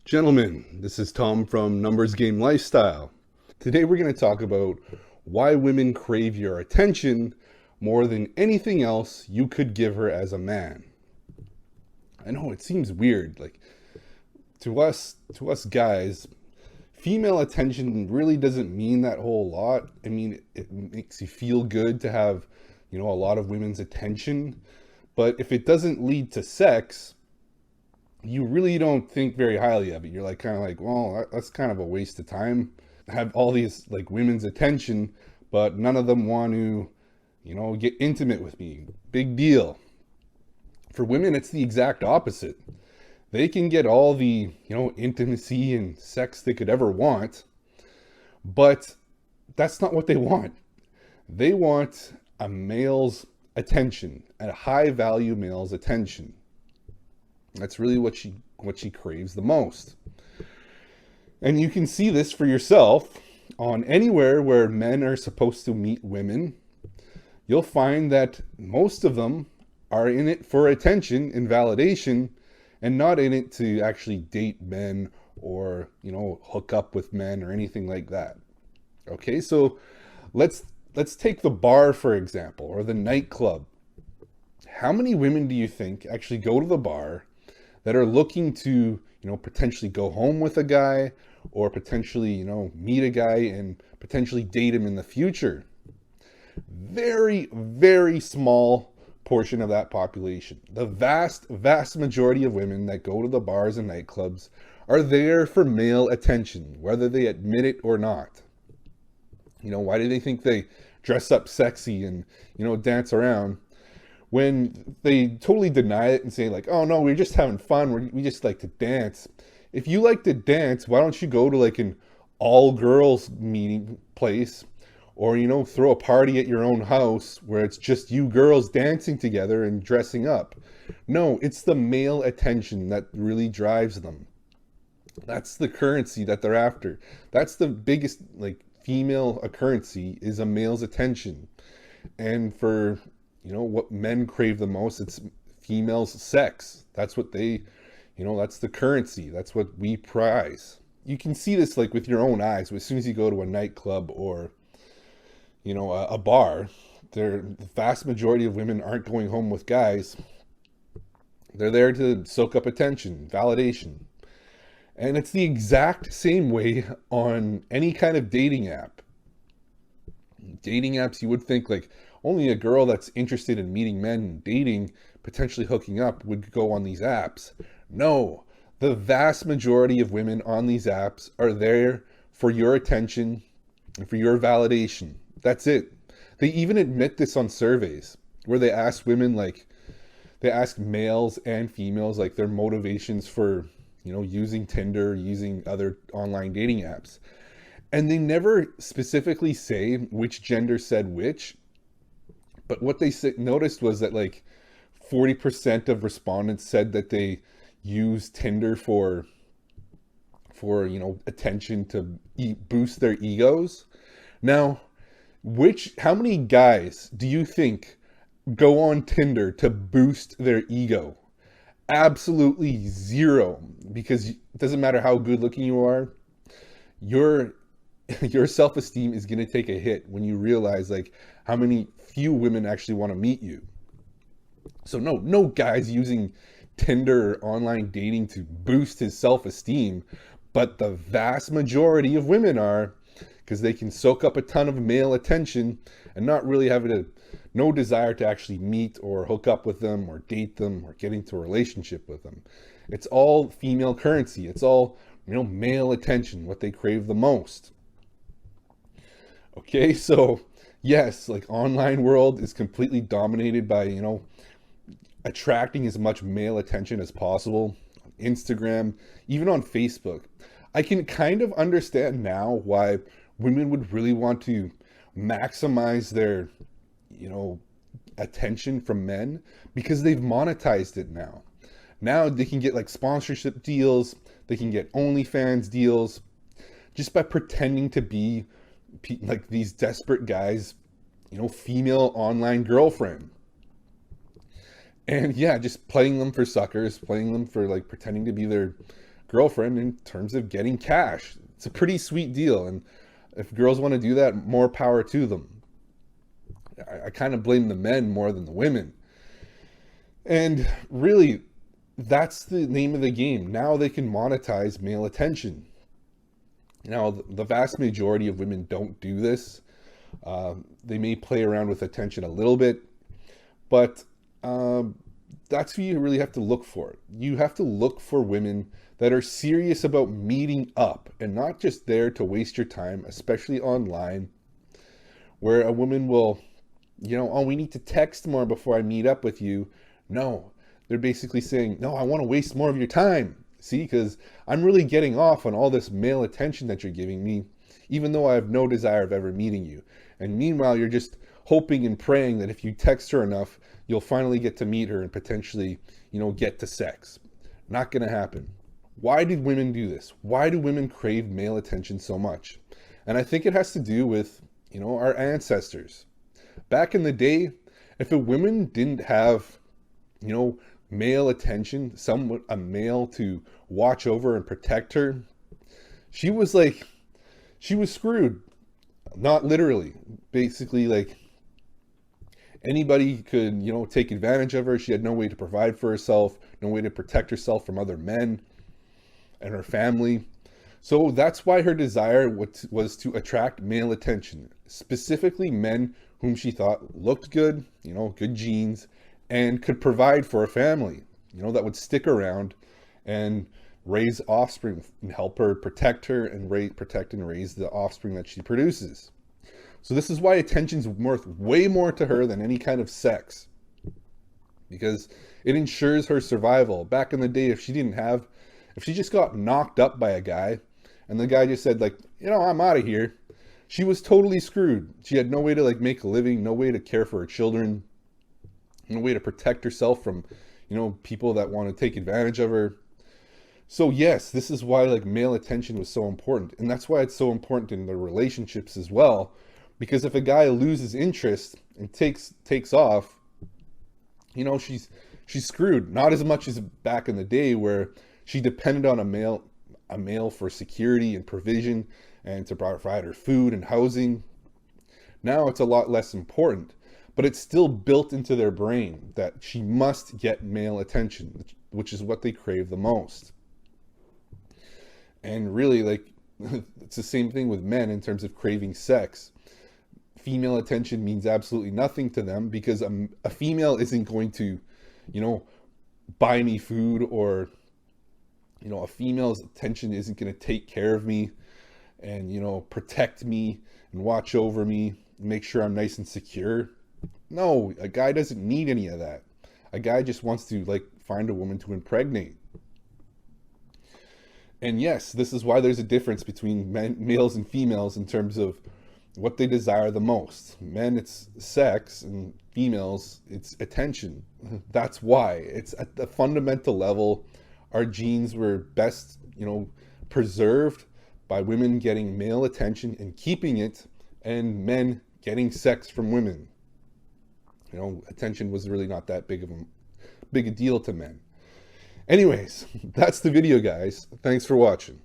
Gentlemen, this is Tom from Numbers Game Lifestyle. Today we're going to talk about why women crave your attention more than anything else you could give her as a man. I know it seems weird, like to us guys, female attention really doesn't mean that whole lot. I mean, it makes you feel good to have, a lot of women's attention, but if it doesn't lead to sex, you really don't think very highly of it. You're like, kind of like, well, that's kind of a waste of time. Have all these like women's attention, but none of them want to, get intimate with me. Big deal. For women, it's the exact opposite. They can get all the, intimacy and sex they could ever want, but that's not what they want. They want a male's attention, a high value male's attention. That's really what she craves the most. And you can see this for yourself on anywhere where men are supposed to meet women. You'll find that most of them are in it for attention and validation and not in it to actually date men or, hook up with men or anything like that. Okay, so let's take the bar, for example, or the nightclub. How many women do you think actually go to the bar that are looking to, potentially go home with a guy or potentially, meet a guy and potentially date him in the future? Very, very small portion of that population. The vast majority of women that go to the bars and nightclubs are there for male attention, whether they admit it or not. Why do they think they dress up sexy and, dance around when they totally deny it and say like, oh no, we're just having fun. We just like to dance. If you like to dance, why don't you go to like an all girls meeting place or, throw a party at your own house where it's just you girls dancing together and dressing up? No, it's the male attention that really drives them. That's the currency that they're after. That's the biggest like female currency, is a male's attention. And for what men crave the most, it's females' sex. That's what they, that's the currency. That's what we prize. You can see this like with your own eyes. As soon as you go to a nightclub or, a bar, the vast majority of women aren't going home with guys. They're there to soak up attention, validation. And it's the exact same way on any kind of dating app. Dating apps, you would think like only a girl that's interested in meeting men and dating, potentially hooking up, would go on these apps. No, the vast majority of women on these apps are there for your attention and for your validation. That's it. They even admit this on surveys where they ask women, like, they ask males and females, like, their motivations for, using Tinder, using other online dating apps. And they never specifically say which gender said which. But what they noticed was that like 40% of respondents said that they use Tinder for attention to boost their egos. Now, how many guys do you think go on Tinder to boost their ego? Absolutely zero, because it doesn't matter how good looking you are, your self-esteem is going to take a hit when you realize like how many few women actually want to meet you. So no guy's using Tinder or online dating to boost his self-esteem, but the vast majority of women are, because they can soak up a ton of male attention and not really have no desire to actually meet or hook up with them or date them or get into a relationship with them. It's all female currency. It's all, male attention, what they crave the most. Okay, so yes, like online world is completely dominated by, attracting as much male attention as possible. On Instagram, even on Facebook. I can kind of understand now why women would really want to maximize their, attention from men, because they've monetized it now. Now they can get like sponsorship deals, they can get OnlyFans deals just by pretending to be like these desperate guys, female online girlfriend. And yeah, just playing them for suckers, playing them for like pretending to be their girlfriend in terms of getting cash. It's a pretty sweet deal. And if girls want to do that, more power to them. I kind of blame the men more than the women. And really, that's the name of the game. Now they can monetize male attention. Now, the vast majority of women don't do this. They may play around with attention a little bit, but that's who you really have to look for. You have to look for women that are serious about meeting up and not just there to waste your time, especially online, where a woman will, oh, we need to text more before I meet up with you. No, they're basically saying, no, I want to waste more of your time. See, because I'm really getting off on all this male attention that you're giving me, even though I have no desire of ever meeting you. And meanwhile, you're just hoping and praying that if you text her enough, you'll finally get to meet her and potentially, get to sex. Not going to happen. Why did women do this? Why do women crave male attention so much? And I think it has to do with, our ancestors. Back in the day, if a woman didn't have, male attention, a male to watch over and protect her, she was screwed. Not literally. Basically, anybody could, take advantage of her. She had no way to provide for herself, no way to protect herself from other men and her family. So that's why her desire was to attract male attention, specifically men whom she thought looked good, good genes, and could provide for a family, that would stick around and raise offspring and help her protect her and protect and raise the offspring that she produces. So this is why attention's worth way more to her than any kind of sex, because it ensures her survival. Back in the day, if she just got knocked up by a guy and the guy just said I'm out of here, she was totally screwed. She had no way to make a living, no way to care for her children, no way to protect herself from, people that want to take advantage of her. So yes, this is why male attention was so important. And that's why it's so important in the relationships as well. Because if a guy loses interest and takes off, she's screwed. Not as much as back in the day where she depended on a male for security and provision and to provide her food and housing. Now it's a lot less important. But it's still built into their brain that she must get male attention, which is what they crave the most. And really, it's the same thing with men in terms of craving sex. Female attention means absolutely nothing to them because a female isn't going to, buy me food, or, a female's attention isn't going to take care of me and, protect me and watch over me, make sure I'm nice and secure. No, a guy doesn't need any of that. A guy just wants to find a woman to impregnate. And yes, this is why there's a difference between males and females in terms of what they desire the most. Men, it's sex, and females, it's attention. That's why. It's at the fundamental level, our genes were best, preserved by women getting male attention and keeping it, and men getting sex from women. Attention was really not that big a deal to men. Anyways, that's the video, guys. Thanks for watching.